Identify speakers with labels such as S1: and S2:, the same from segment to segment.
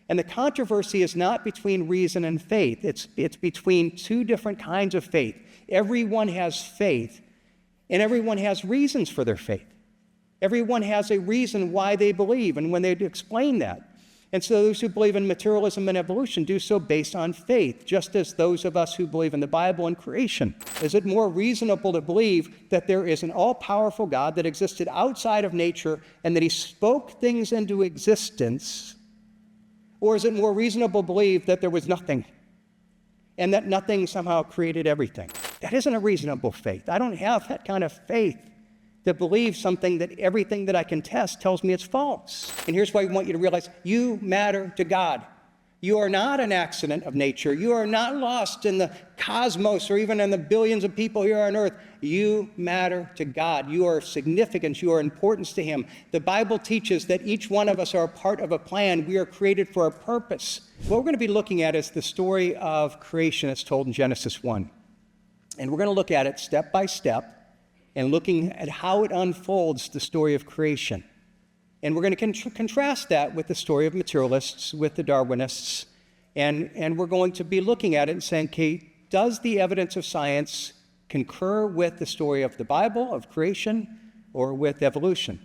S1: And the controversy is not between reason and faith. It's between two different kinds of faith. Everyone has faith, and everyone has reasons for their faith. Everyone has a reason why they believe and when they explain that. And so those who believe in materialism and evolution do so based on faith, just as those of us who believe in the Bible and creation. Is it more reasonable to believe that there is an all-powerful God that existed outside of nature and that he spoke things into existence? Or is it more reasonable to believe that there was nothing and that nothing somehow created everything? That isn't a reasonable faith. I don't have that kind of faith that believes something that everything that I can test tells me it's false. And here's why I want you to realize you matter to God. You are not an accident of nature. You are not lost in the cosmos or even in the billions of people here on earth. You matter to God. You are significant. You are importance to him. The Bible teaches that each one of us are a part of a plan. We are created for a purpose. What we're going to be looking at is the story of creation as told in Genesis 1. And we're going to look at it step by step and looking at how it unfolds the story of creation. And we're going to contrast that with the story of materialists, with the Darwinists, and we're going to be looking at it and saying, okay, does the evidence of science concur with the story of the Bible, of creation, or with evolution?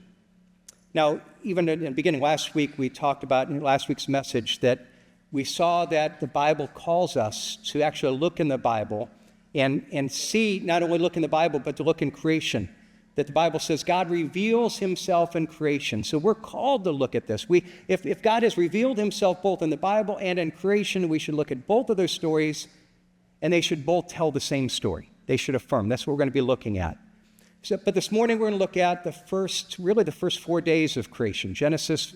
S1: Now, even in the beginning last week, we talked about in last week's message that we saw that the Bible calls us to actually look in the Bible and see, not only look in the Bible, but to look in creation. That the Bible says God reveals himself in creation. So we're called to look at this. If God has revealed himself both in the Bible and in creation, we should look at both of those stories, and they should both tell the same story. They should affirm. That's what we're going to be looking at. But this morning we're going to look at the first 4 days of creation. Genesis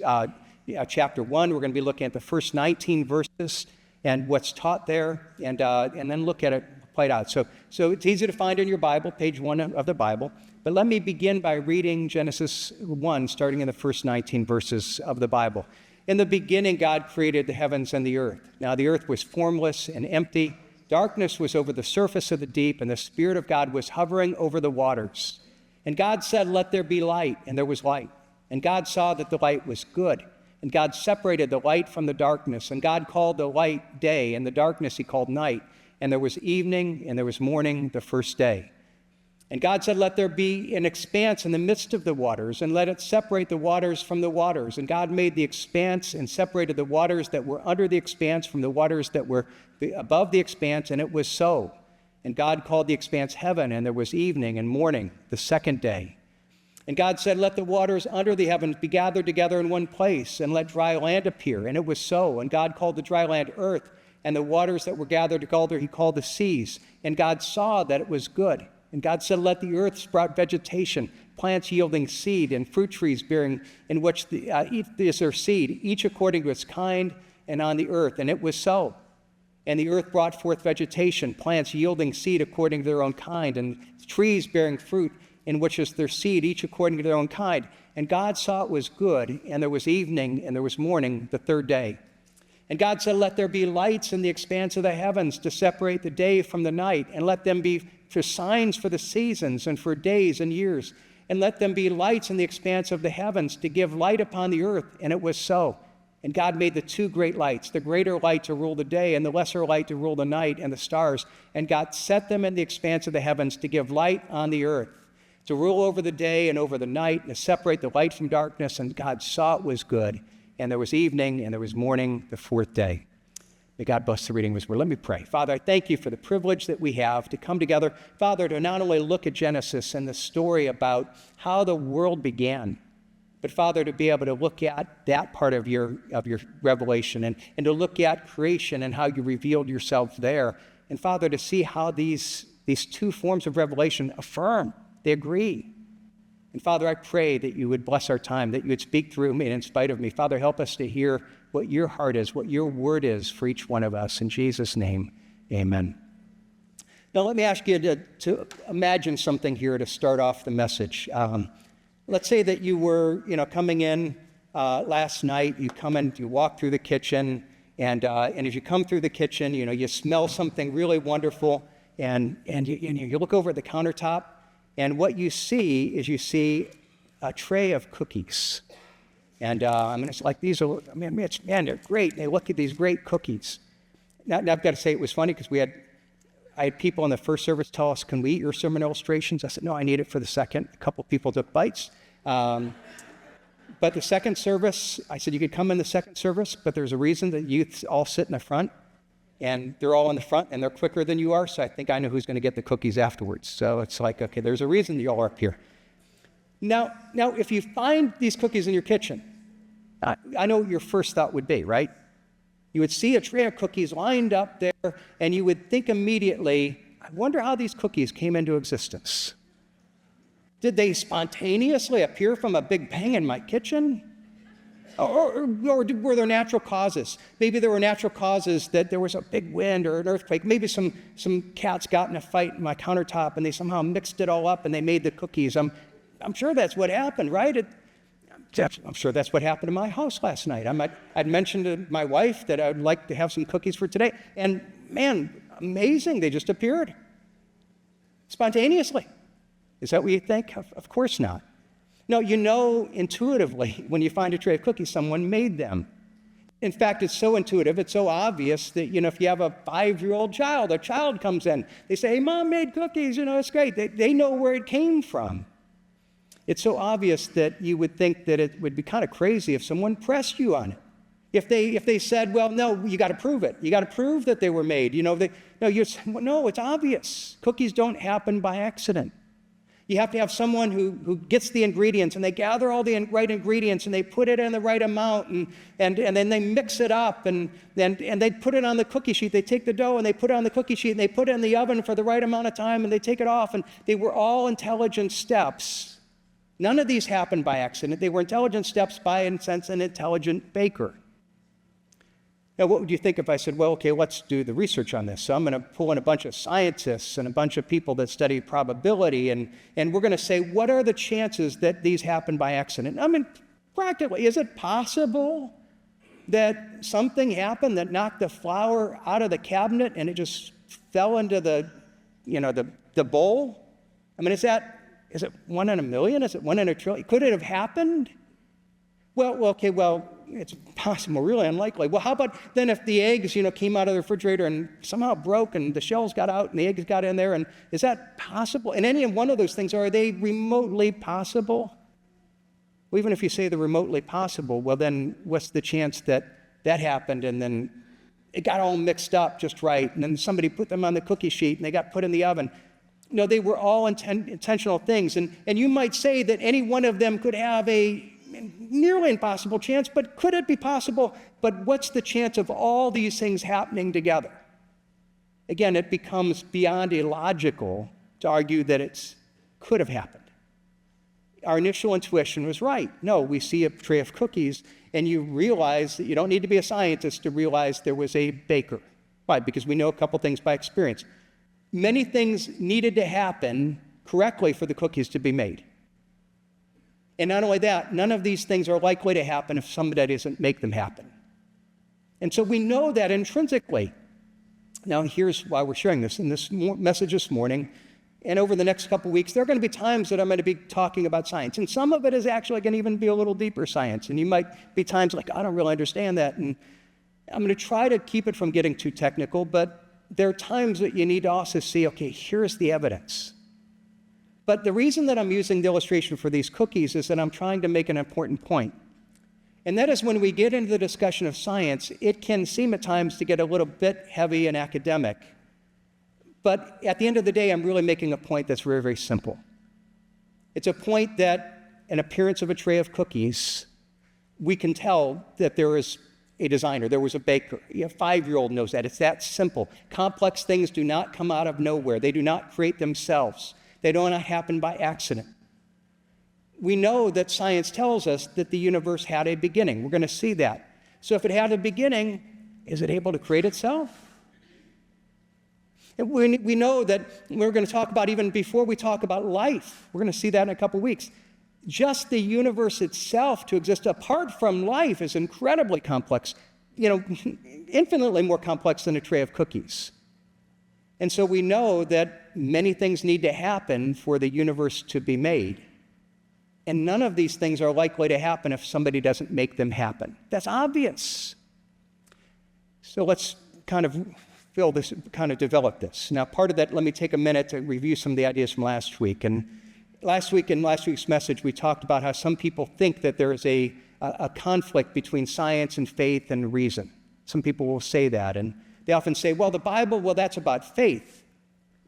S1: chapter 1, we're going to be looking at the first 19 verses and what's taught there, and then look at it played out. So it's easy to find in your Bible, page 1 of the Bible. But let me begin by reading Genesis 1, starting in the first 19 verses of the Bible. In the beginning, God created the heavens and the earth. Now the earth was formless and empty. Darkness was over the surface of the deep, and the Spirit of God was hovering over the waters. And God said, "Let there be light," and there was light. And God saw that the light was good. And God separated the light from the darkness. And God called the light day, and the darkness he called night. And there was evening, and there was morning the first day. And God said, "Let there be an expanse in the midst of the waters, and let it separate the waters from the waters." And God made the expanse and separated the waters that were under the expanse from the waters that were above the expanse, and it was so. And God called the expanse heaven, and there was evening and morning the second day. And God said, "Let the waters under the heavens be gathered together in one place, and let dry land appear." And it was so. And God called the dry land earth, and the waters that were gathered together he called the seas. And God saw that it was good. And God said, "Let the earth sprout vegetation, plants yielding seed, and fruit trees bearing in which each is their seed, each according to its kind, and on the earth." And it was so. And the earth brought forth vegetation, plants yielding seed according to their own kind, and trees bearing fruit in which is their seed, each according to their own kind. And God saw it was good, and there was evening, and there was morning the third day. And God said, "Let there be lights in the expanse of the heavens to separate the day from the night, and let them be for signs for the seasons and for days and years. And let them be lights in the expanse of the heavens to give light upon the earth." And it was so. And God made the two great lights, the greater light to rule the day and the lesser light to rule the night, and the stars. And God set them in the expanse of the heavens to give light on the earth, to rule over the day and over the night, and to separate the light from darkness. And God saw it was good. And there was evening, and there was morning the fourth day. May God bless the reading of his word. Let me pray. Father, I thank you for the privilege that we have to come together, Father, to not only look at Genesis and the story about how the world began, but Father, to be able to look at that part of your revelation and to look at creation and how you revealed yourself there. And Father, to see how these two forms of revelation affirm, they agree. And Father, I pray that you would bless our time, that you would speak through me and in spite of me. Father, help us to hear what your heart is, what your word is for each one of us. In Jesus' name, amen. Now, let me ask you to imagine something here to start off the message. Let's say that you were, coming in last night. You come in, you walk through the kitchen, and as you come through the kitchen, you smell something really wonderful, and you look over at the countertop, and what you see is a tray of cookies. And it's like, these are, man, they're great. They look at these great cookies. Now I've got to say, it was funny because I had people in the first service tell us, can we eat your sermon illustrations? I said, no, I need it for the second. A couple people took bites. But the second service, I said, you could come in the second service, but there's a reason that youth all sit in the front, and they're all in the front, and they're quicker than you are, so I think I know who's going to get the cookies afterwards. So it's like, okay, there's a reason you all are up here. Now, if you find these cookies in your kitchen, I know what your first thought would be, right? You would see a tray of cookies lined up there, and you would think immediately, I wonder how these cookies came into existence. Did they spontaneously appear from a big bang in my kitchen? Or were there natural causes? Maybe there were natural causes that there was a big wind or an earthquake. Maybe some cats got in a fight in my countertop and they somehow mixed it all up and they made the cookies. I'm sure that's what happened, right? I'm sure that's what happened in my house last night. I'd mentioned to my wife that I would like to have some cookies for today. And man, amazing, they just appeared spontaneously. Is that what you think? Of course not. No, you know intuitively when you find a tray of cookies, someone made them. In fact, it's so intuitive, it's so obvious that, if you have a 5-year-old child, a child comes in, they say, hey, Mom made cookies, it's great. They know where it came from. It's so obvious that you would think that it would be kind of crazy if someone pressed you on it. If they said, well, no, you got to prove it. You got to prove that they were made. No, it's obvious. Cookies don't happen by accident. You have to have someone who gets the ingredients, and they gather all the right ingredients, and they put it in the right amount, and then they mix it up, and they put it on the cookie sheet. They take the dough, and they put it on the cookie sheet, and they put it in the oven for the right amount of time, and they take it off, and they were all intelligent steps. None of these happened by accident. They were intelligent steps by, in a sense, an intelligent baker. Now, what would you think if I said, well, okay, let's do the research on this? So I'm going to pull in a bunch of scientists and a bunch of people that study probability, and we're going to say, what are the chances that these happen by accident? Practically, is it possible that something happened that knocked the flour out of the cabinet and it just fell into the bowl? Is it 1 in a million? Is it 1 in a trillion? Could it have happened? Well, it's possible, really unlikely. Well, how about then if the eggs, came out of the refrigerator and somehow broke and the shells got out and the eggs got in there, and is that possible? And any one of those things, are they remotely possible? Well, even if you say they're remotely possible, well, then what's the chance that happened and then it got all mixed up just right, and then somebody put them on the cookie sheet and they got put in the oven? No, they were all intentional things. And you might say that any one of them could have a nearly impossible chance, but could it be possible? But what's the chance of all these things happening together? Again, it becomes beyond illogical to argue that it could have happened. Our initial intuition was right. No, we see a tray of cookies, and you realize that you don't need to be a scientist to realize there was a baker. Why? Because we know a couple things by experience. Many things needed to happen correctly for the cookies to be made. And not only that, none of these things are likely to happen if somebody doesn't make them happen. And so we know that intrinsically. Now, here's why we're sharing this in this message this morning. And over the next couple weeks, there are going to be times that I'm going to be talking about science. And some of it is actually going to even be a little deeper science. And you might be times like, I don't really understand that. And I'm going to try to keep it from getting too technical, but there are times that you need to also see, okay, here's the evidence. But the reason that I'm using the illustration for these cookies is that I'm trying to make an important point. And that is when we get into the discussion of science, it can seem at times to get a little bit heavy and academic. But at the end of the day, I'm really making a point that's very, very simple. It's a point that an appearance of a tray of cookies, we can tell that there is a designer, there was a baker. A 5-year-old knows that. It's that simple. Complex things do not come out of nowhere. They do not create themselves. They do not happen by accident. We know that science tells us that the universe had a beginning. We're going to see that. So if it had a beginning, is it able to create itself? And we know that we're going to talk about, even before we talk about life, we're going to see that in a couple weeks. Just the universe itself to exist apart from life is incredibly complex, infinitely more complex than a tray of cookies. And so we know that many things need to happen for the universe to be made. And none of these things are likely to happen if somebody doesn't make them happen. That's obvious. So let's kind of develop this. Now, part of that, let me take a minute to review some of the ideas from last week. And last week's message, we talked about how some people think that there is a conflict between science and faith and reason. Some people will say that, and they often say, well, the Bible, that's about faith.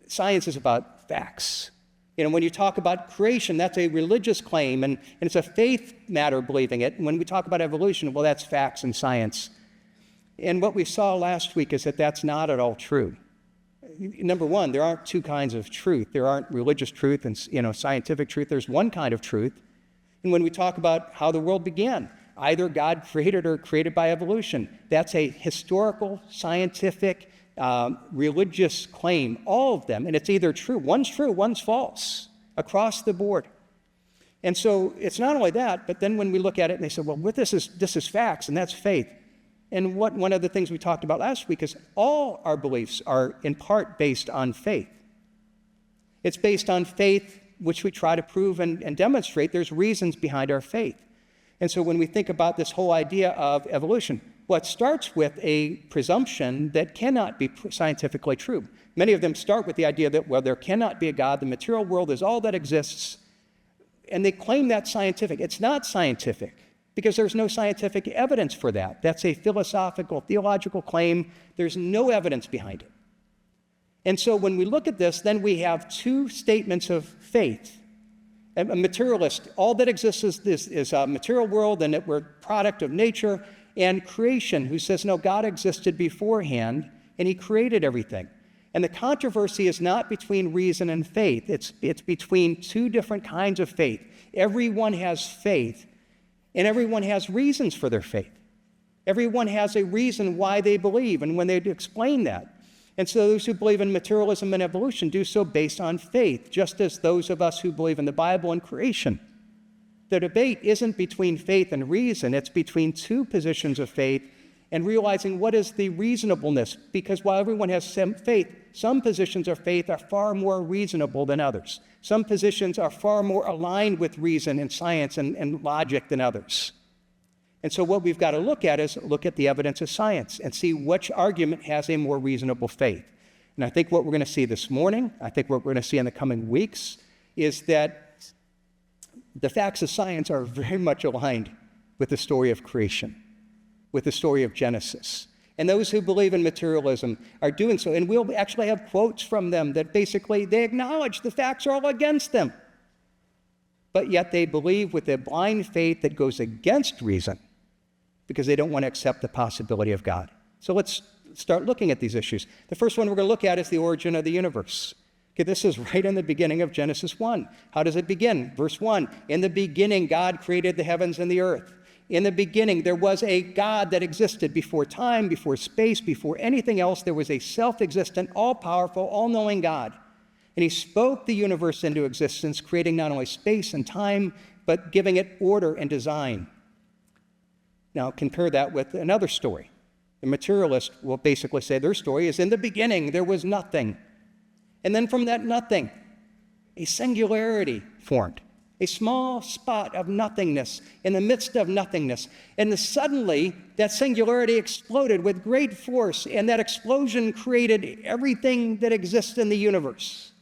S1: Science is about facts. When you talk about creation, that's a religious claim, and it's a faith matter believing it. And when we talk about evolution, that's facts and science. And what we saw last week is that that's not at all true. Number one, there aren't two kinds of truth. There aren't religious truth and scientific truth. There's one kind of truth. And when we talk about how the world began, either God created or created by evolution, that's a historical, scientific, religious claim, all of them. And it's either true, one's false, across the board. And so it's not only that, but then when we look at it and they say, this is facts and that's faith. And one of the things we talked about last week is all our beliefs are in part based on faith. It's based on faith, which we try to prove and demonstrate. There's reasons behind our faith. And so when we think about this whole idea of evolution, it starts with a presumption that cannot be scientifically true. Many of them start with the idea that, there cannot be a God, the material world is all that exists, and they claim that's scientific. It's not scientific, because there's no scientific evidence for that. That's a philosophical, theological claim. There's no evidence behind it. And so when we look at this, then we have two statements of faith. A materialist, all that exists is a material world, and that we're a product of nature, and creation, who says, no, God existed beforehand, and he created everything. And the controversy is not between reason and faith. It's between two different kinds of faith. Everyone has faith, and everyone has reasons for their faith. Everyone has a reason why they believe, and when they explain that. And so those who believe in materialism and evolution do so based on faith, just as those of us who believe in the Bible and creation. The debate isn't between faith and reason, it's between two positions of faith and realizing what is the reasonableness, because while everyone has some faith, some positions of faith are far more reasonable than others. Some positions are far more aligned with reason and science and logic than others. And so what we've got to look at is look at the evidence of science and see which argument has a more reasonable faith. And I think what we're going to see this morning, I think what we're going to see in the coming weeks, is that the facts of science are very much aligned with the story of creation, with the story of Genesis. And those who believe in materialism are doing so. And we'll actually have quotes from them that basically they acknowledge the facts are all against them. But yet they believe with a blind faith that goes against reason because they don't want to accept the possibility of God. So let's start looking at these issues. The first one we're going to look at is the origin of the universe. Okay, this is right in the beginning of Genesis 1. How does it begin? Verse 1, in the beginning, God created the heavens and the earth. In the beginning, there was a God that existed before time, before space, before anything else. There was a self-existent, all-powerful, all-knowing God. And he spoke the universe into existence, creating not only space and time, but giving it order and design. Now, compare that with another story. The materialist will basically say their story is in the beginning, there was nothing. And then from that nothing, a singularity formed, a small spot of nothingness in the midst of nothingness. And then suddenly, that singularity exploded with great force, and that explosion created everything that exists in the universe.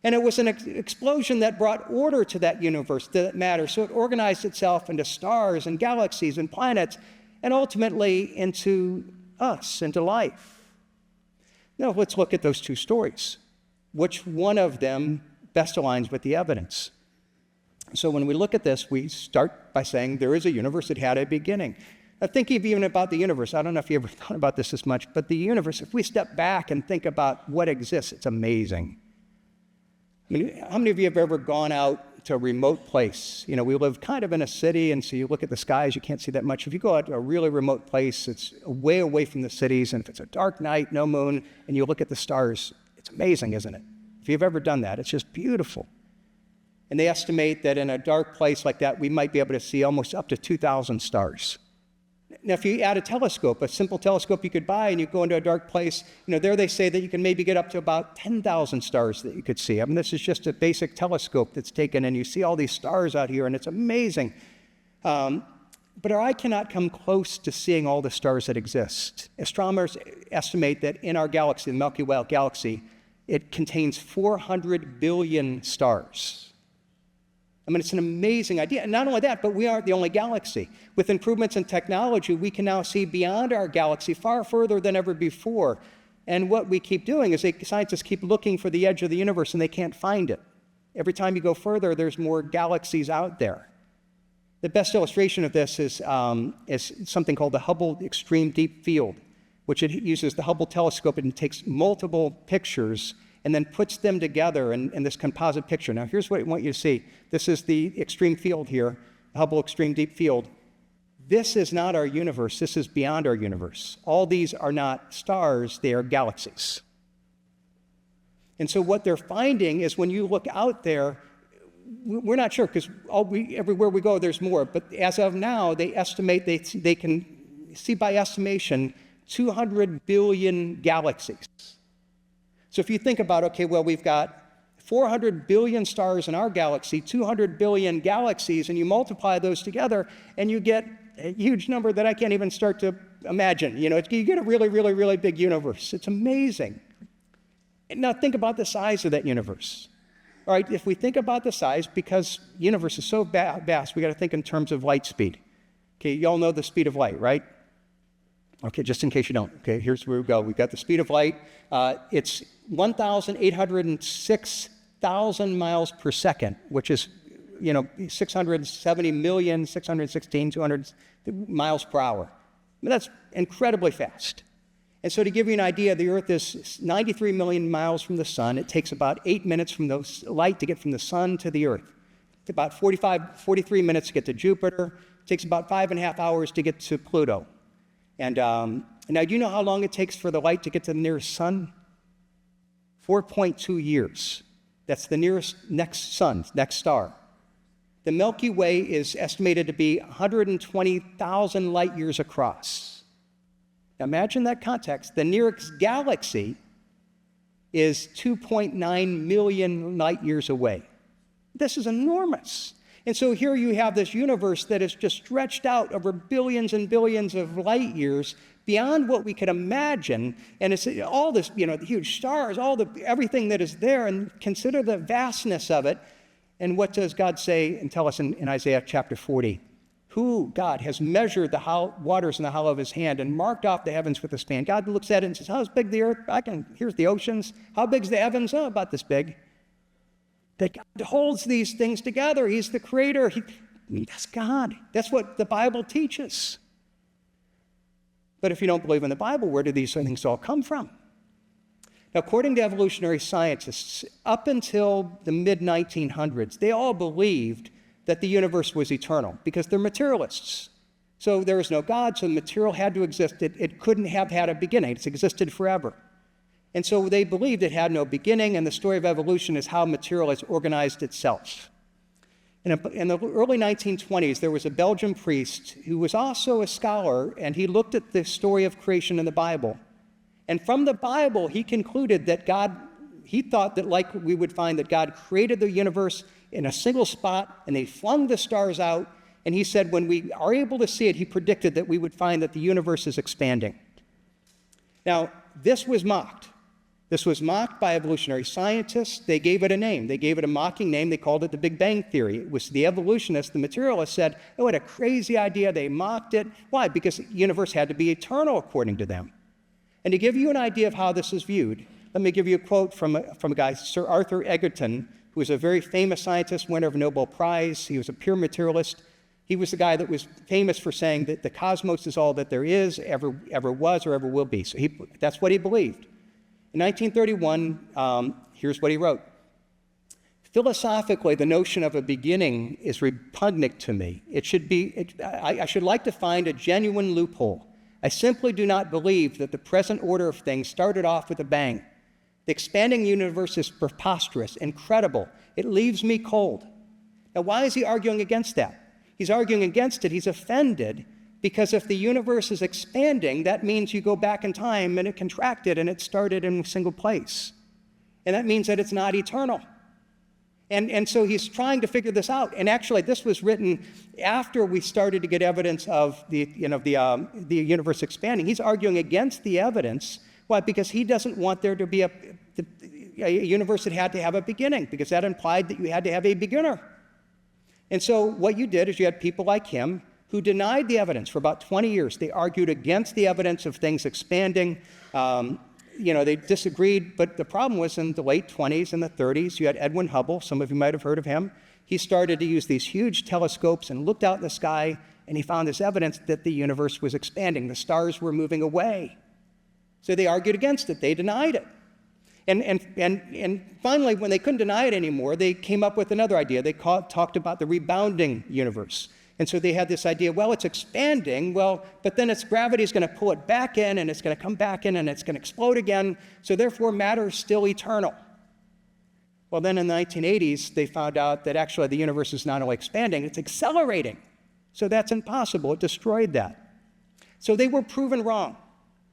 S1: And it was an explosion that brought order to that universe, to that matter. So it organized itself into stars and galaxies and planets, and ultimately into us, into life. Now, let's look at those two stories. Which one of them best aligns with the evidence? So when we look at this, we start by saying there is a universe that had a beginning. Now, think even about the universe. I don't know if you ever thought about this as much, but the universe, if we step back and think about what exists, it's amazing. I mean, how many of you have ever gone out to a remote place? You know, we live kind of in a city, and so you look at the skies, you can't see that much. If you go out to a really remote place, it's way away from the cities, and if it's a dark night, no moon, and you look at the stars, it's amazing, isn't it? If you've ever done that, it's just beautiful. And they estimate that in a dark place like that, we might be able to see almost up to 2,000 stars. now if you add a telescope, a simple telescope you could buy, and you go into a dark place, there they say that you can maybe get up to about 10,000 stars that you could see. I mean, this is just a basic telescope that's taken, and you see all these stars out here, and it's amazing. But our eye cannot come close to seeing all the stars that exist. Astronomers estimate that in our galaxy, the Milky Way galaxy, it contains 400 billion stars. I mean, it's an amazing idea. And not only that, but we aren't the only galaxy. With improvements in technology, we can now see beyond our galaxy far further than ever before. And what we keep doing is scientists keep looking for the edge of the universe, and they can't find it. Every time you go further, there's more galaxies out there. The best illustration of this is something called the Hubble Extreme Deep Field, which it uses the Hubble telescope and takes multiple pictures and then puts them together in this composite picture. Now, here's what I want you to see. This is the extreme field here, the Hubble Extreme Deep Field. This is not our universe. This is beyond our universe. All these are not stars. They are galaxies. And so what they're finding is when you look out there, we're not sure because everywhere we go, there's more. But as of now, they estimate they can see by estimation 200 billion galaxies. So if you think about, okay, well, we've got 400 billion stars in our galaxy, 200 billion galaxies, and you multiply those together, and you get a huge number that I can't even start to imagine. You get a really, really, really big universe. It's amazing. And now think about the size of that universe. All right, if we think about the size, because the universe is so vast, we got to think in terms of light speed. Okay, you all know the speed of light, right? Okay, just in case you don't. Okay, here's where we go. We've got the speed of light. It's 1,806,000 miles per second, which is, 670,616,200 miles per hour. I mean, that's incredibly fast. And so to give you an idea, the Earth is 93 million miles from the sun. It takes about 8 minutes from the light to get from the sun to the Earth. It's about 43 minutes to get to Jupiter. It takes about 5.5 hours to get to Pluto. And now, do you know how long it takes for the light to get to the nearest sun? 4.2 years. That's the next star. The Milky Way is estimated to be 120,000 light years across. Now imagine that context. The nearest galaxy is 2.9 million light years away. This is enormous. And so here you have this universe that is just stretched out over billions and billions of light years beyond what we could imagine. And it's all this, the huge stars, everything that is there, and consider the vastness of it. And what does God say and tell us in Isaiah chapter 40? Who, God, has measured the waters in the hollow of his hand and marked off the heavens with a span. God looks at it and says, how's big the earth? Here's the oceans. How big's the heavens? Oh, about this big. That God holds these things together. He's the creator. That's God. That's what the Bible teaches. But if you don't believe in the Bible, where do these things all come from? Now, according to evolutionary scientists, up until the mid-1900s, they all believed that the universe was eternal because they're materialists. So there is no God, so the material had to exist. It couldn't have had a beginning. It's existed forever. And so they believed it had no beginning, and the story of evolution is how material has organized itself. In the early 1920s, there was a Belgian priest who was also a scholar, and he looked at the story of creation in the Bible. And from the Bible, he concluded that he thought that like we would find that God created the universe in a single spot, and they flung the stars out, and he said when we are able to see it, he predicted that we would find that the universe is expanding. Now, this was mocked. This was mocked by evolutionary scientists. They gave it a name. They gave it a mocking name. They called it the Big Bang Theory. It was the evolutionists, the materialists said, oh, what a crazy idea. They mocked it. Why? Because the universe had to be eternal according to them. And to give you an idea of how this is viewed, let me give you a quote from a guy, Sir Arthur Egerton, who was a very famous scientist, winner of a Nobel Prize. He was a pure materialist. He was the guy that was famous for saying that the cosmos is all that there is, ever was, or ever will be. So that's what he believed. In 1931, here's what he wrote. Philosophically, the notion of a beginning is repugnant to me. I should like to find a genuine loophole. I simply do not believe that the present order of things started off with a bang. The expanding universe is preposterous, incredible. It leaves me cold. Now, why is he arguing against that? He's arguing against it. He's offended Because if the universe is expanding, that means you go back in time and it contracted and it started in a single place. And that means that it's not eternal. And so he's trying to figure this out. And actually, this was written after we started to get evidence of the universe expanding. He's arguing against the evidence. Why? Because he doesn't want there to be a universe that had to have a beginning, because that implied that you had to have a beginner. And so what you did is you had people like him who denied the evidence for about 20 years. They argued against the evidence of things expanding. They disagreed, but the problem was in the late 20s and the 30s, you had Edwin Hubble. Some of you might have heard of him. He started to use these huge telescopes and looked out in the sky, and he found this evidence that the universe was expanding. The stars were moving away. So they argued against it. They denied it. And finally, when they couldn't deny it anymore, they came up with another idea. They talked about the rebounding universe. And so they had this idea, well, it's expanding, but then its gravity is going to pull it back in, and it's going to come back in, and it's going to explode again, so therefore matter is still eternal. Well, then in the 1980s, they found out that actually the universe is not only expanding, it's accelerating. So that's impossible. It destroyed that. So they were proven wrong.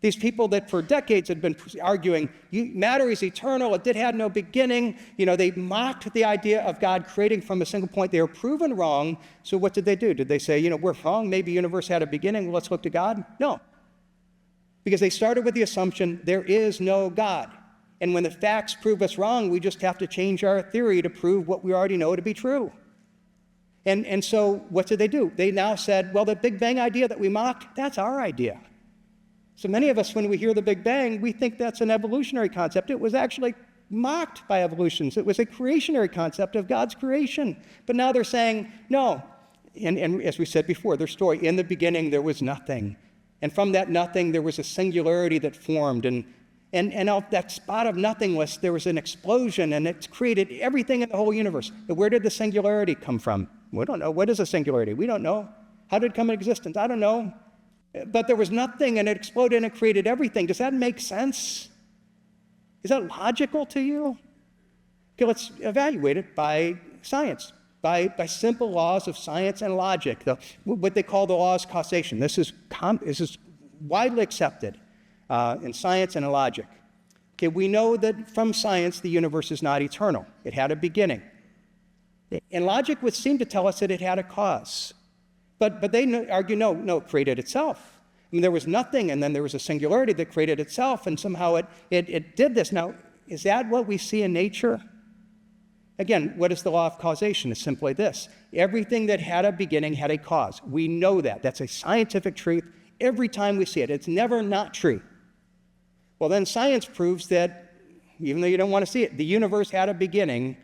S1: These people that for decades had been arguing, matter is eternal, it had no beginning. They mocked the idea of God creating from a single point. They were proven wrong. So what did they do? Did they say, we're wrong, maybe the universe had a beginning, well, let's look to God? No. Because they started with the assumption there is no God. And when the facts prove us wrong, we just have to change our theory to prove what we already know to be true. And so what did they do? They now said, well, the Big Bang idea that we mocked, that's our idea. So many of us, when we hear the Big Bang, we think that's an evolutionary concept. It was actually mocked by evolutionists. It was a creationary concept of God's creation. But now they're saying, no. And as we said before, their story, in the beginning there was nothing. And from that nothing, there was a singularity that formed. And out that spot of nothingness, there was an explosion, and it created everything in the whole universe. But where did the singularity come from? We don't know. What is a singularity? We don't know. How did it come into existence? I don't know. But there was nothing, and it exploded, and it created everything. Does that make sense? Is that logical to you? Okay, let's evaluate it by science, by simple laws of science and logic, what they call the laws of causation. This is widely accepted in science and in logic. Okay, we know that from science the universe is not eternal. It had a beginning. And logic would seem to tell us that it had a cause. But they argue, no, it created itself. I mean, there was nothing, and then there was a singularity that created itself, and somehow it did this. Now, is that what we see in nature? Again, what is the law of causation? It's simply this. Everything that had a beginning had a cause. We know that. That's a scientific truth every time we see it. It's never not true. Well, then science proves that, even though you don't want to see it, the universe had a beginning.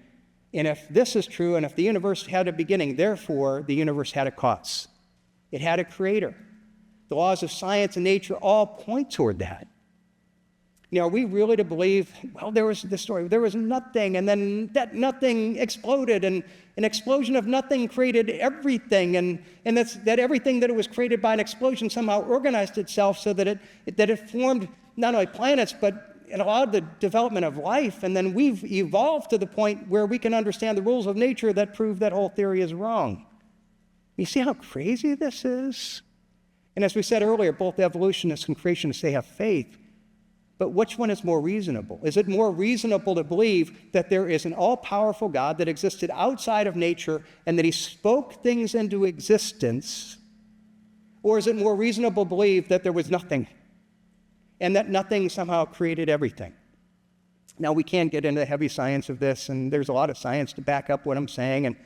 S1: And if this is true, and if the universe had a beginning, therefore, the universe had a cause. It had a creator. The laws of science and nature all point toward that. Now, are we really to believe, well, there was this story, there was nothing, and then that nothing exploded, and an explosion of nothing created everything, and that everything that it was created by an explosion somehow organized itself so that it formed not only planets, but it allowed the development of life, and then we've evolved to the point where we can understand the rules of nature that prove that whole theory is wrong. You see how crazy this is? And as we said earlier, both evolutionists and creationists, they have faith. But which one is more reasonable? Is it more reasonable to believe that there is an all-powerful God that existed outside of nature and that he spoke things into existence? Or is it more reasonable to believe that there was nothing and that nothing somehow created everything? Now, we can't get into the heavy science of this, and there's a lot of science to back up what I'm saying.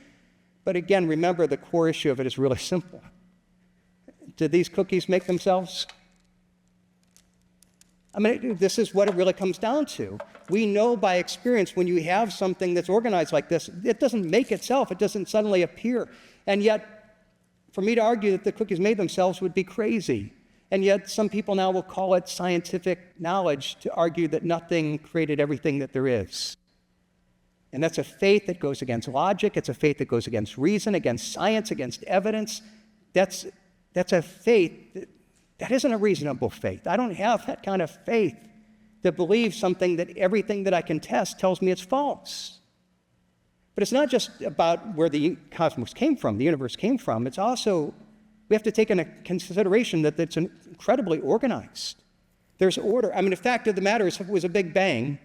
S1: But again, remember, the core issue of it is really simple. Did these cookies make themselves? I mean, this is what it really comes down to. We know by experience when you have something that's organized like this, it doesn't make itself. It doesn't suddenly appear. And yet, for me to argue that the cookies made themselves would be crazy. And yet, some people now will call it scientific knowledge to argue that nothing created everything that there is. And that's a faith that goes against logic. It's a faith that goes against reason, against science, against evidence. That's a faith that isn't a reasonable faith. I don't have that kind of faith to believe something that everything that I can test tells me it's false. But it's not just about where the cosmos came from, the universe came from. It's also We have to take into consideration that it's incredibly organized. There's order. I mean, the fact of the matter is, if it was a big bang,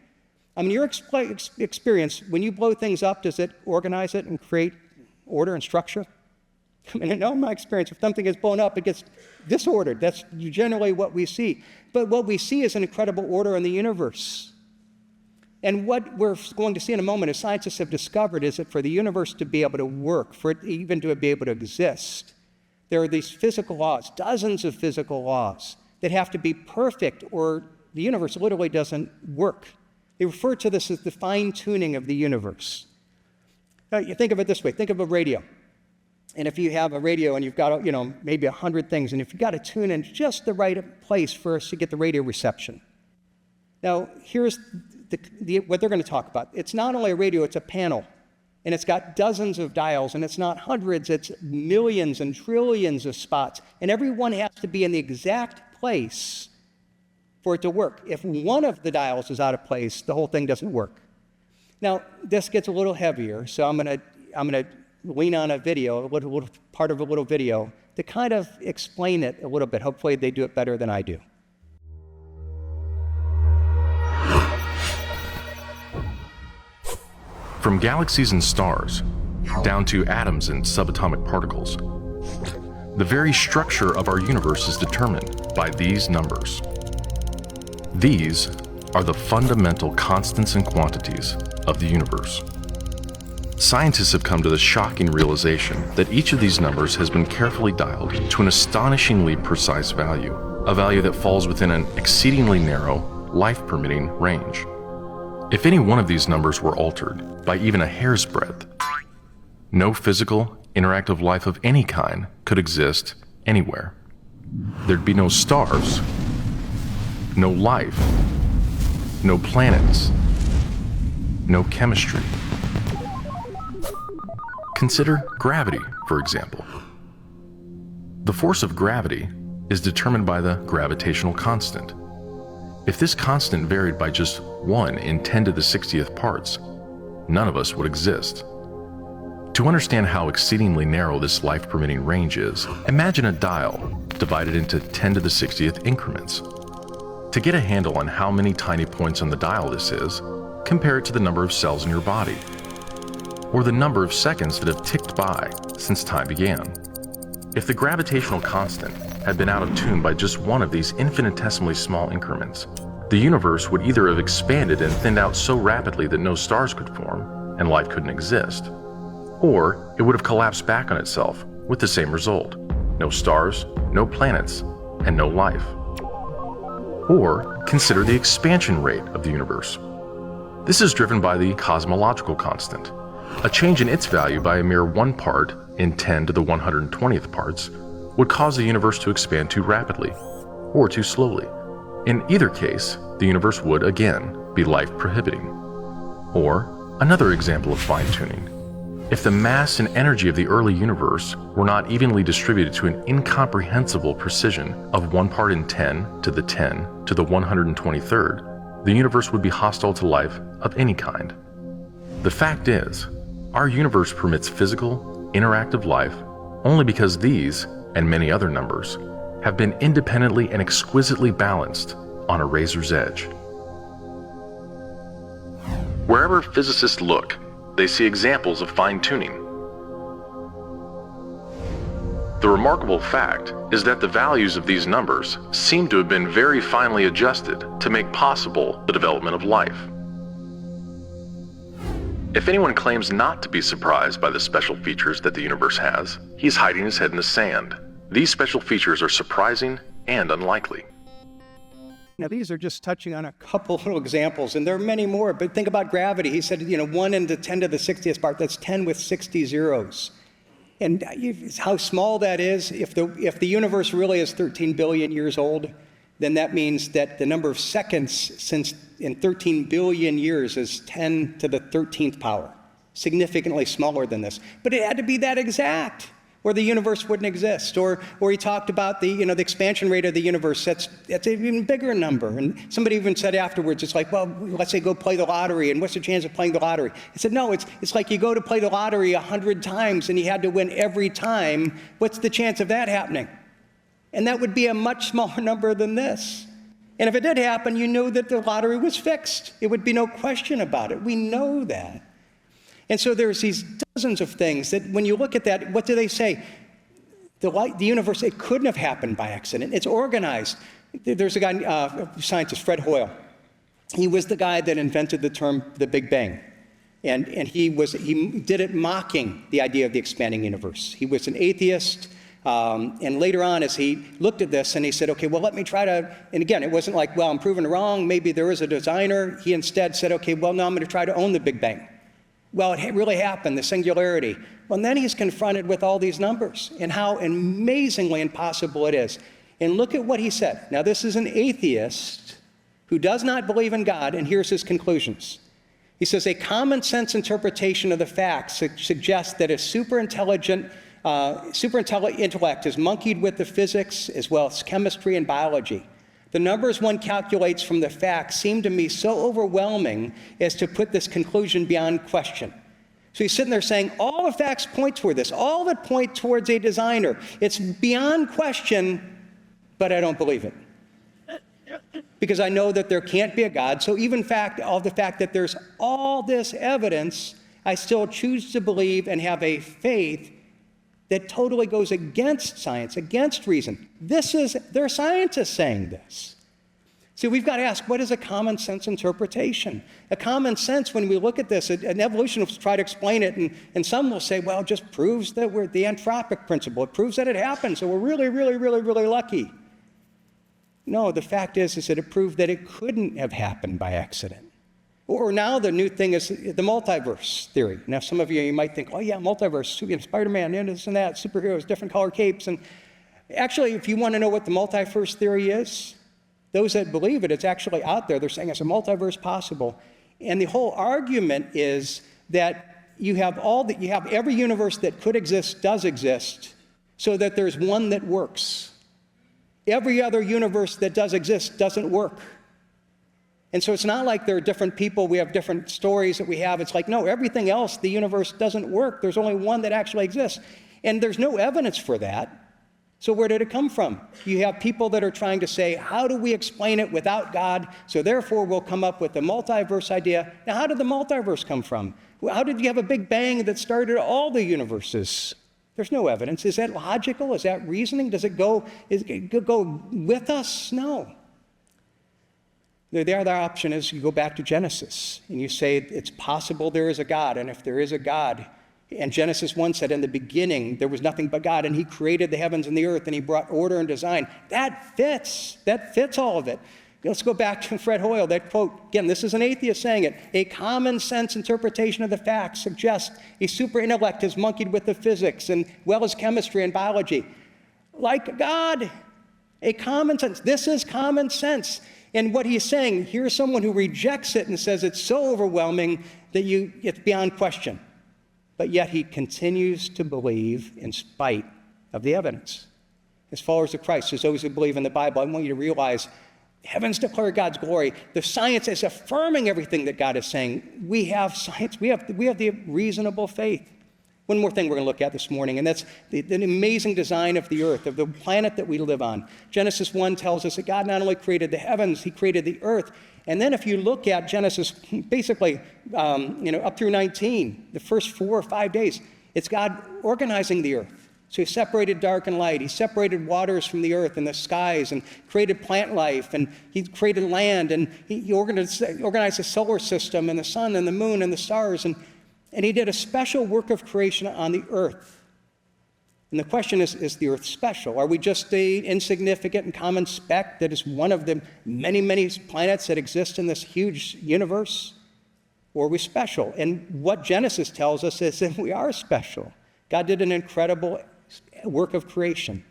S1: I mean, your experience, when you blow things up, does it organize it and create order and structure? I mean, in my experience, if something gets blown up, it gets disordered. That's generally what we see. But what we see is an incredible order in the universe. And what we're going to see in a moment, as scientists have discovered, is that for the universe to be able to work, for it even to be able to exist, there are these physical laws, dozens of physical laws, that have to be perfect or the universe literally doesn't work. They refer to this as the fine-tuning of the universe. You think of it this way. Think of a radio. And if you have a radio and you've got, maybe 100 things, and if you've got to tune in just the right place for us to get the radio reception. Now, here's what they're going to talk about. It's not only a radio, it's a panel. And it's got dozens of dials, and it's not hundreds, it's millions and trillions of spots. And every one has to be in the exact place for it to work. If one of the dials is out of place, the whole thing doesn't work. Now, this gets a little heavier, so I'm going to lean on a video, a little part of a little video, to kind of explain it a little bit. Hopefully they do it better than I do.
S2: From galaxies and stars, down to atoms and subatomic particles, the very structure of our universe is determined by these numbers. These are the fundamental constants and quantities of the universe. Scientists have come to the shocking realization that each of these numbers has been carefully dialed to an astonishingly precise value, a value that falls within an exceedingly narrow, life-permitting range. If any one of these numbers were altered by even a hair's breadth, no physical, interactive life of any kind could exist anywhere. There'd be no stars, no life, no planets, no chemistry. Consider gravity, for example. The force of gravity is determined by the gravitational constant. If this constant varied by just 1 in 10 to the 60th parts, none of us would exist. To understand how exceedingly narrow this life-permitting range is, imagine a dial divided into 10 to the 60th increments. To get a handle on how many tiny points on the dial this is, compare it to the number of cells in your body, or the number of seconds that have ticked by since time began. If the gravitational constant had been out of tune by just one of these infinitesimally small increments, the universe would either have expanded and thinned out so rapidly that no stars could form and life couldn't exist, or it would have collapsed back on itself with the same result: no stars, no planets, and no life. Or consider the expansion rate of the universe. This is driven by the cosmological constant. A change in its value by a mere 1 part in 10 to the 120th parts would cause the universe to expand too rapidly or too slowly. In either case, the universe would again be life-prohibiting. Or another example of fine-tuning. If the mass and energy of the early universe were not evenly distributed to an incomprehensible precision of 1 part in 10 to the 10 to the 123rd, the universe would be hostile to life of any kind. The fact is, our universe permits physical, interactive life only because these, and many other numbers, have been independently and exquisitely balanced on a razor's edge. Wherever physicists look, they see examples of fine-tuning. The remarkable fact is that the values of these numbers seem to have been very finely adjusted to make possible the development of life. If anyone claims not to be surprised by the special features that the universe has, he's hiding his head in the sand. These special features are surprising and unlikely.
S1: Now, these are just touching on a couple little examples, and there are many more, but think about gravity. He said, 1 into 10 to the 60th part, that's 10 with 60 zeros. And how small that is, if the universe really is 13 billion years old, then that means that the number of seconds since in 13 billion years is 10 to the 13th power, significantly smaller than this. But it had to be that exact. or the universe wouldn't exist. Or he talked about the expansion rate of the universe. That's an even bigger number. And somebody even said afterwards, it's like, well, let's say go play the lottery, and what's the chance of playing the lottery? He said, no, it's like you go to play the lottery 100 times and you had to win every time. What's the chance of that happening? And that would be a much smaller number than this. And if it did happen, you knew that the lottery was fixed. It would be no question about it. We know that. And so there's these dozens of things that when you look at that, what do they say? The universe, it couldn't have happened by accident. It's organized. There's a guy, a scientist, Fred Hoyle. He was the guy that invented the term the Big Bang. And he did it mocking the idea of the expanding universe. He was an atheist. And later on, as he looked at this and he said, okay, well, let me try to, and again, it wasn't like, well, I'm proven wrong. Maybe there is a designer. He instead said, okay, well, now I'm going to try to own the Big Bang. Well, it really happened, the singularity. Well, and then he's confronted with all these numbers and how amazingly impossible it is. And look at what he said. Now, this is an atheist who does not believe in God, and here's his conclusions. He says, a common sense interpretation of the facts suggests that a super intelligent intellect is monkeyed with the physics as well as chemistry and biology. The numbers one calculates from the facts seem to me so overwhelming as to put this conclusion beyond question. So he's sitting there saying, all the facts point toward this, all that point towards a designer. It's beyond question, but I don't believe it. Because I know that there can't be a God. So even the fact that there's all this evidence, I still choose to believe and have a faith that totally goes against science, against reason. They're scientists saying this. See, we've got to ask, what is a common sense interpretation? A common sense, when we look at this, an evolutionists try to explain it, and some will say, well, it just proves that we're the anthropic principle. It proves that it happened, so we're really, really, really, really lucky. No, the fact is that it proved that it couldn't have happened by accident. Or now the new thing is the multiverse theory. Now, some of you might think, oh yeah, multiverse, Spider-Man, and this and that, superheroes, different color capes. And actually, if you want to know what the multiverse theory is, those that believe it, it's actually out there. They're saying it's a multiverse possible. And the whole argument is that you have every universe that could exist does exist, so that there's one that works. Every other universe that does exist doesn't work. And so it's not like there are different people, we have different stories that we have. It's like, no, everything else, the universe doesn't work. There's only one that actually exists. And there's no evidence for that. So where did it come from? You have people that are trying to say, how do we explain it without God? So therefore, we'll come up with the multiverse idea. Now, how did the multiverse come from? How did you have a Big Bang that started all the universes? There's no evidence. Is that logical? Is that reasoning? Does it go with us? No. The other option is you go back to Genesis and you say it's possible there is a God, and if there is a God, and Genesis 1 said in the beginning there was nothing but God, and he created the heavens and the earth, and he brought order and design. That fits all of it. Let's go back to Fred Hoyle, that quote. Again, this is an atheist saying it. A common sense interpretation of the facts suggests a super intellect is monkeyed with the physics and well as chemistry and biology. Like God, a common sense. This is common sense. And what he's saying, here's someone who rejects it and says it's so overwhelming that it's beyond question. But yet he continues to believe in spite of the evidence. As followers of Christ, as those who believe in the Bible, I want you to realize heavens declare God's glory. The science is affirming everything that God is saying. We have science. We have the reasonable faith. One more thing we're going to look at this morning, and that's the amazing design of the earth, of the planet that we live on. Genesis 1 tells us that God not only created the heavens, he created the earth. And then if you look at Genesis, basically, up through 19, the first 4 or 5 days, it's God organizing the earth. So he separated dark and light. He separated waters from the earth and the skies and created plant life, and he created land, and he organized the solar system and the sun and the moon and the stars, and he did a special work of creation on the earth. And the question is the earth special? Are we just an insignificant and common speck that is one of the many, many planets that exist in this huge universe? Or are we special? And what Genesis tells us is that we are special. God did an incredible work of creation.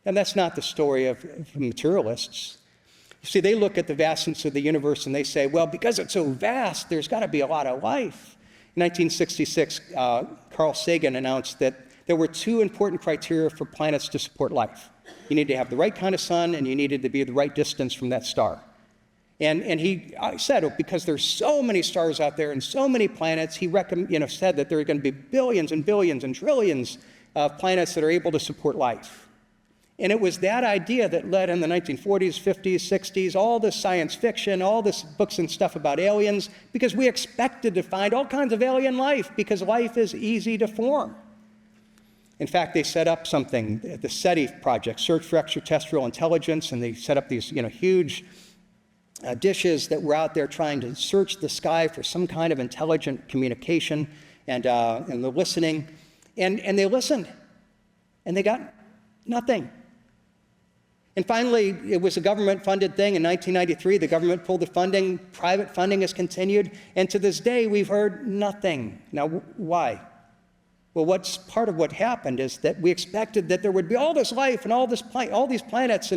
S1: And that's not the story of materialists. You see, they look at the vastness of the universe and they say, well, because it's so vast, there's got to be a lot of life. In 1966, Carl Sagan announced that there were two important criteria for planets to support life. You needed to have the right kind of sun, and you needed to be the right distance from that star. And he said, because there's so many stars out there and so many planets, he said that there are going to be billions and billions and trillions of planets that are able to support life. And it was that idea that led in the 1940s, 50s, 60s, all this science fiction, all this books and stuff about aliens, because we expected to find all kinds of alien life because life is easy to form. In fact, they set up something, the SETI project, Search for Extraterrestrial Intelligence, and they set up these huge dishes that were out there trying to search the sky for some kind of intelligent communication and the listening. And they listened, and they got nothing. And finally, it was a government-funded thing. In 1993, the government pulled the funding. Private funding has continued. And to this day, we've heard nothing. Now, why? Well, what's part of what happened is that we expected that there would be all this life and all these planets,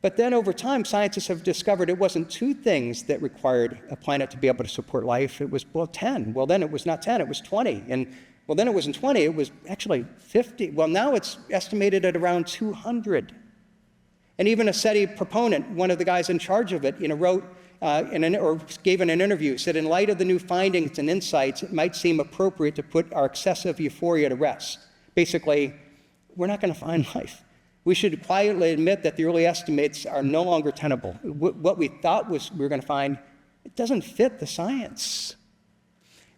S1: but then over time, scientists have discovered it wasn't two things that required a planet to be able to support life. It was, 10. Well, then it was not 10, it was 20. And, then it wasn't 20, it was actually 50. Well, now it's estimated at around 200. And even a SETI proponent, one of the guys in charge of it, wrote or gave in an interview, said, in light of the new findings and insights, it might seem appropriate to put our excessive euphoria to rest. Basically, we're not going to find life. We should quietly admit that the early estimates are no longer tenable. What we thought we were going to find, it doesn't fit the science.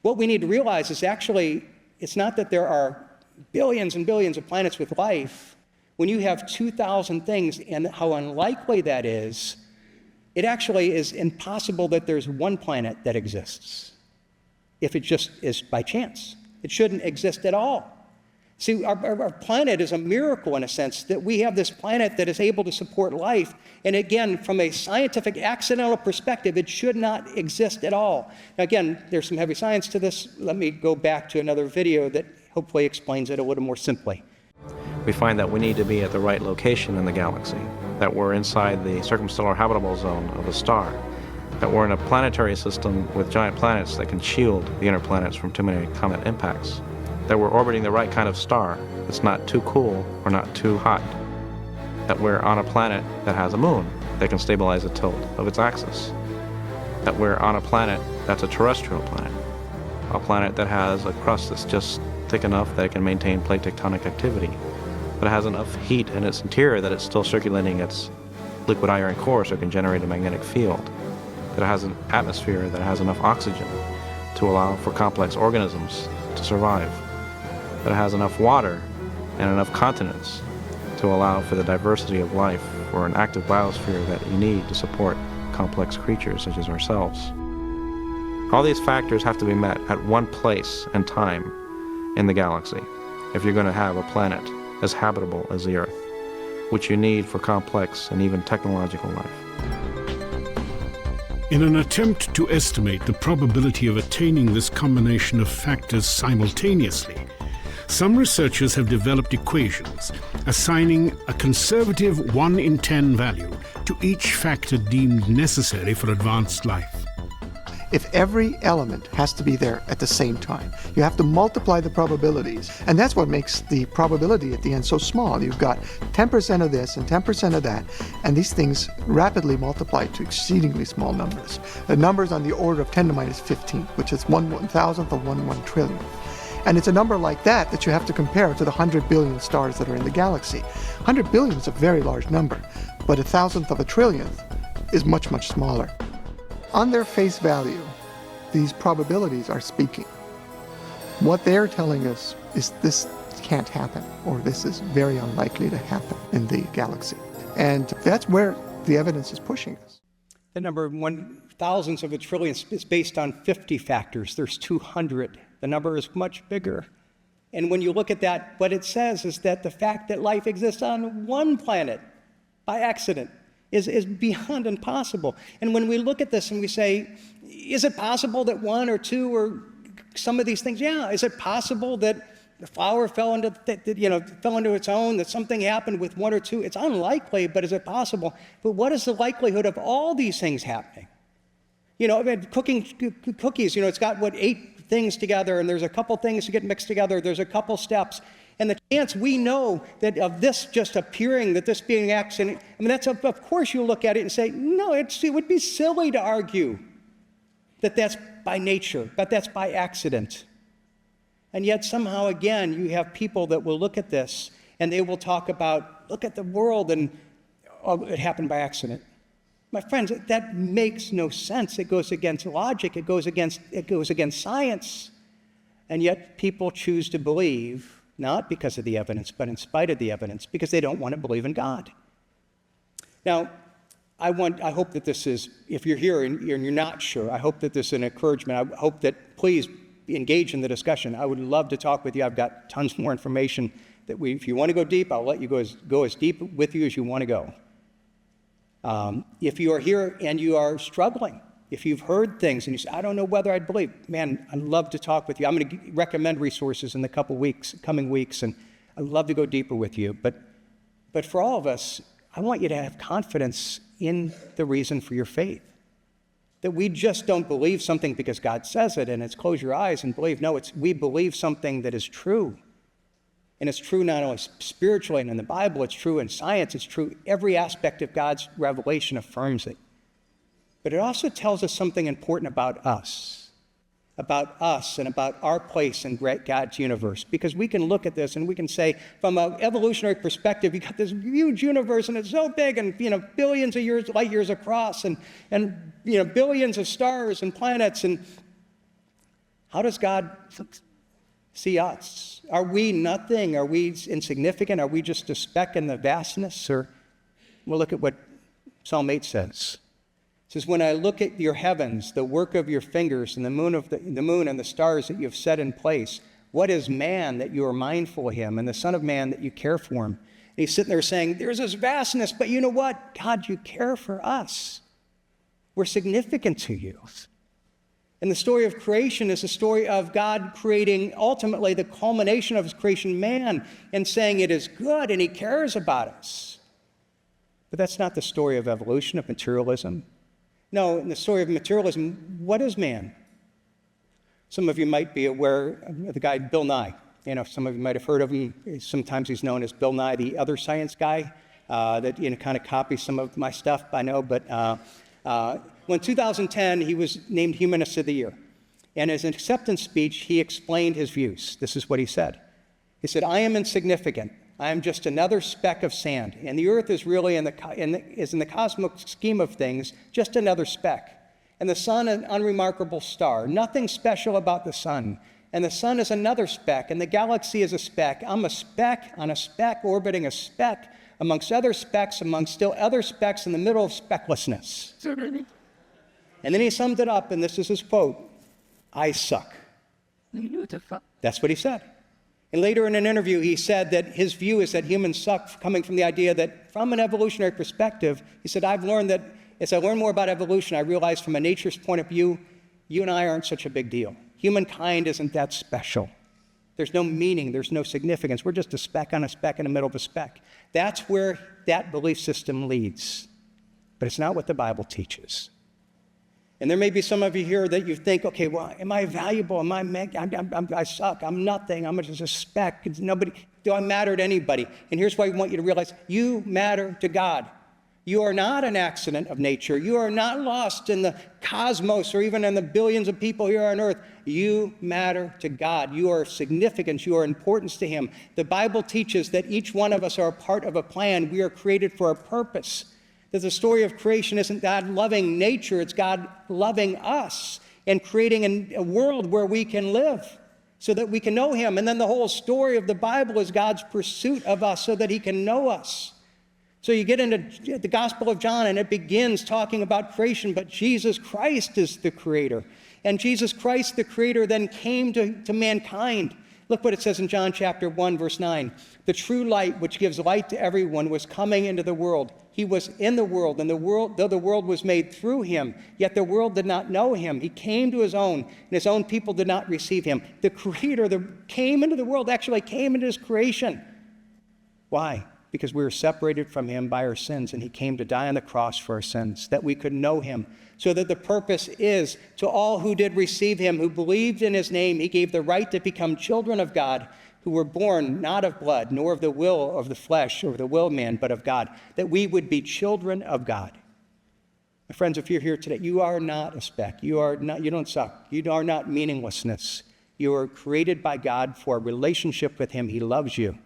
S1: What we need to realize is actually, it's not that there are billions and billions of planets with life. When you have 2,000 things and how unlikely that is, it actually is impossible that there's one planet that exists, if it just is by chance. It shouldn't exist at all. See, our planet is a miracle in a sense, that we have this planet that is able to support life. And again, from a scientific accidental perspective, it should not exist at all. Now, again, there's some heavy science to this. Let me go back to another video that hopefully explains it a little more simply.
S3: We find that we need to be at the right location in the galaxy, that we're inside the circumstellar habitable zone of a star, that we're in a planetary system with giant planets that can shield the inner planets from too many comet impacts, that we're orbiting the right kind of star that's not too cool or not too hot, that we're on a planet that has a moon that can stabilize the tilt of its axis, that we're on a planet that's a terrestrial planet, a planet that has a crust that's just thick enough that it can maintain plate tectonic activity, but it has enough heat in its interior that it's still circulating its liquid iron core so it can generate a magnetic field, that it has an atmosphere that has enough oxygen to allow for complex organisms to survive, that it has enough water and enough continents to allow for the diversity of life for an active biosphere that you need to support complex creatures such as ourselves. All these factors have to be met at one place and time in the galaxy if you're going to have a planet as habitable as the Earth, which you need for complex and even technological life.
S4: In an attempt to estimate the probability of attaining this combination of factors simultaneously, some researchers have developed equations assigning a conservative 1 in 10 value to each factor deemed necessary for advanced life.
S5: If every element has to be there at the same time, you have to multiply the probabilities. And that's what makes the probability at the end so small. You've got 10% of this and 10% of that, and these things rapidly multiply to exceedingly small numbers. The numbers on the order of 10 to minus 15, which is 1/1000th of 1 trillion. And it's a number like that that you have to compare to the 100 billion stars that are in the galaxy. 100 billion is a very large number, but 1,000th of a trillionth is much, much smaller. On their face value, these probabilities are speaking. What they're telling us is this can't happen, or this is very unlikely to happen in the galaxy. And that's where the evidence is pushing us.
S1: The number 1,000th of a trillion is based on 50 factors. There's 200. The number is much bigger. And when you look at that, what it says is that the fact that life exists on one planet by accident is beyond impossible. And when we look at this and we say, is it possible that one or two or some of these things? Yeah. Is it possible that the flower fell into its own, that something happened with one or two? It's unlikely, but is it possible? But what is the likelihood of all these things happening? Cooking cookies, it's got 8 things together, and there's a couple things to get mixed together. There's a couple steps. And the chance we know that of this just appearing, that this being an accident, I mean, that's of course you look at it and say, no, it would be silly to argue that that's by nature, that that's by accident. And yet somehow, again, you have people that will look at this and they will talk about, look at the world and, oh, it happened by accident. My friends, that makes no sense. It goes against logic. It goes against science. And yet people choose to believe, not because of the evidence, but in spite of the evidence, because they don't want to believe in God. Now, I hope that this is, if you're here and you're not sure, I hope that this is an encouragement. I hope that please engage in the discussion. I would love to talk with you. I've got tons more information that if you want to go deep, I'll let you go as deep with you as you want to go. If you are here and you are struggling, if you've heard things and you say, I don't know whether I'd believe, man, I'd love to talk with you. I'm going to recommend resources in the coming weeks, and I'd love to go deeper with you. But for all of us, I want you to have confidence in the reason for your faith. That we just don't believe something because God says it, and it's close your eyes and believe. No, we believe something that is true. And it's true not only spiritually and in the Bible, it's true in science, it's true. Every aspect of God's revelation affirms it. But it also tells us something important about us and about our place in God's universe. Because we can look at this and we can say, from an evolutionary perspective, you got this huge universe and it's so big and, billions of light years across and billions of stars and planets. And how does God see us? Are we nothing? Are we insignificant? Are we just a speck in the vastness? Or we'll look at what Psalm 8 says. It says, when I look at your heavens, the work of your fingers, and the moon and the stars that you have set in place, what is man that you are mindful of him, and the son of man that you care for him? And he's sitting there saying, there's this vastness, but you know what? God, you care for us. We're significant to you. And the story of creation is a story of God creating ultimately the culmination of his creation, man, and saying it is good and he cares about us. But that's not the story of evolution, of materialism. No, in the story of materialism, what is man? Some of you might be aware of the guy Bill Nye. Some of you might have heard of him. Sometimes he's known as Bill Nye, the other science guy, that kind of copies some of my stuff, I know. But well, in 2010, he was named Humanist of the Year. And as an acceptance speech, he explained his views. This is what he said. He said, I am insignificant. I am just another speck of sand, and the earth is really in the cosmic scheme of things just another speck. And the sun an unremarkable star. Nothing special about the sun. And the sun is another speck, and the galaxy is a speck. I'm a speck on a speck orbiting a speck amongst other specks, amongst still other specks in the middle of specklessness. And then he summed it up, and this is his quote, I suck. That's what he said. And later in an interview, he said that his view is that humans suck, coming from the idea that from an evolutionary perspective, he said, I've learned that as I learn more about evolution, I realize from a nature's point of view, you and I aren't such a big deal. Humankind isn't that special. There's no meaning, there's no significance. We're just a speck on a speck in the middle of a speck. That's where that belief system leads. But it's not what the Bible teaches. And there may be some of you here that you think, okay, well, am I valuable? I suck. I'm nothing. I'm just a speck. Do I matter to anybody? And here's why we want you to realize you matter to God. You are not an accident of nature. You are not lost in the cosmos or even in the billions of people here on earth. You matter to God. You are significant. You are importance to him. The Bible teaches that each one of us are a part of a plan. We are created for a purpose. That the story of creation isn't God loving nature, it's God loving us and creating a world where we can live so that we can know him. And then the whole story of the Bible is God's pursuit of us so that he can know us. So you get into the Gospel of John and it begins talking about creation, but Jesus Christ is the creator. And Jesus Christ, the creator, then came to mankind. Look what it says in John chapter 1, verse 9. The true light, which gives light to everyone, was coming into the world. He was in the world, and though the world was made through him, yet the world did not know him. He came to his own, and his own people did not receive him. The creator that came into the world actually came into his creation. Why? Because we were separated from him by our sins, and he came to die on the cross for our sins, that we could know him. So that the purpose is, to all who did receive him, who believed in his name, he gave the right to become children of God, who were born not of blood, nor of the will of the flesh or the will of man, but of God, that we would be children of God. My friends, if you're here today, you are not a speck. You don't suck. You are not meaninglessness. You are created by God for a relationship with him. He loves you.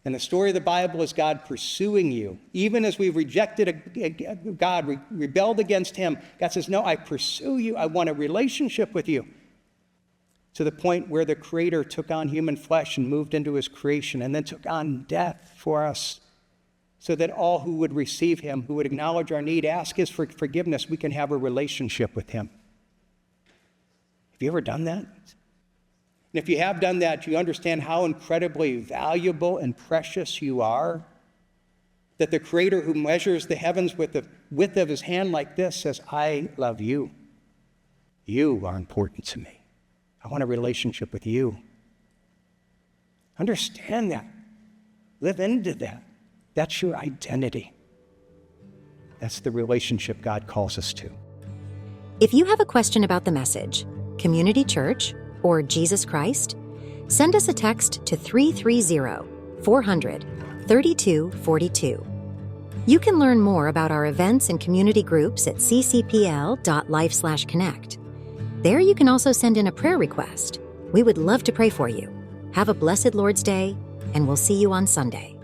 S1: And the story of the Bible is God pursuing you. Even as we rejected God, rebelled against him, God says, no, I pursue you. I want a relationship with you. To the point where the Creator took on human flesh and moved into his creation and then took on death for us, so that all who would receive him, who would acknowledge our need, ask his for forgiveness, we can have a relationship with him. Have you ever done that? And if you have done that, you understand how incredibly valuable and precious you are. That the Creator who measures the heavens with the width of his hand like this says, I love you. You are important to me. I want a relationship with you. Understand that. Live into that. That's your identity. That's the relationship God calls us to.
S6: If you have a question about the message, Community Church, or Jesus Christ, send us a text to 330-400-3242. You can learn more about our events and community groups at ccpl.life/connect. There you can also send in a prayer request. We would love to pray for you. Have a blessed Lord's Day, and we'll see you on Sunday.